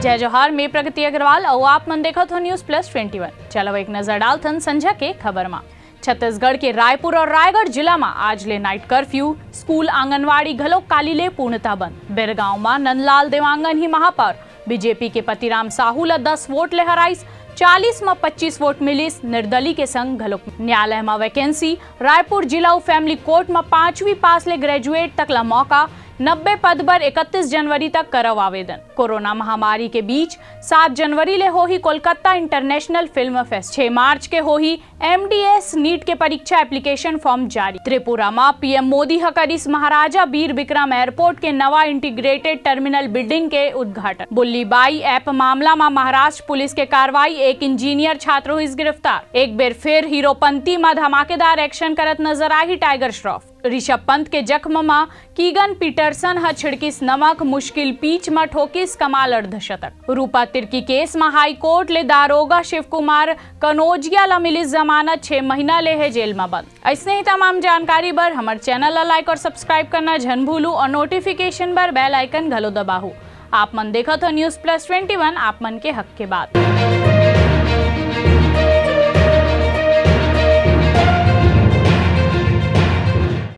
जय जोहार, मैं प्रगति अग्रवाल और आप मन देखत हो न्यूज प्लस 21। चलो एक नजर डालथन संझा के खबर में। छत्तीसगढ़ के रायपुर और रायगढ़ जिला में आज ले नाइट कर्फ्यू, स्कूल आंगनवाड़ी घलो काली ले पूर्णता बंद। बेरगांव में नंदलाल देवांगन ही महापौर, बीजेपी के पतिराम साहू ला 10 वोट ले हराइस, 40 में 25 वोट मिलिस। निर्दलीय के संग घलो न्यायालय में वैकेंसी, रायपुर जिला फैमिली कोर्ट में 5वीं पास ले ग्रेजुएट तक ला मौका, 90 पद पर 31 जनवरी तक करव आवेदन। कोरोना महामारी के बीच 7 जनवरी ले होही कोलकाता इंटरनेशनल फिल्म फेस्ट, 6 मार्च के होही MDS नीट के परीक्षा एप्लीकेशन फॉर्म जारी। त्रिपुरा में PM मोदी हकरिस महाराजा वीर विक्रम एयरपोर्ट के नवा इंटीग्रेटेड टर्मिनल बिल्डिंग के उद्घाटन। बुल्लीबाई ऐप मामला में महाराष्ट्र पुलिस के कार्रवाई, एक इंजीनियर छात्र हुई गिरफ्तार। एक बेर फिर हीरोपंती में धमाकेदार एक्शन करत नजर आई टाइगर श्रॉफ। ऋषभ पंत के जख्म में कीगन पीटरसन ह छिड़किस नमक, मुश्किल पीच में ठोकिस कमाल अर्धशतक। रूपा तिर्की केस में हाई कोर्ट ले दारोगा शिव कुमार कनौजिया ला मिली जमानत, 6 महीना ले है जेल में बंद। ऐसे ही तमाम जानकारी बर हमारे चैनल ला लाइक और सब्सक्राइब करना झन भूलू और नोटिफिकेशन बर बेल आइकन घलो दबाहू। आप मन देखत हो न्यूज प्लस 21, आप मन के हक के बात।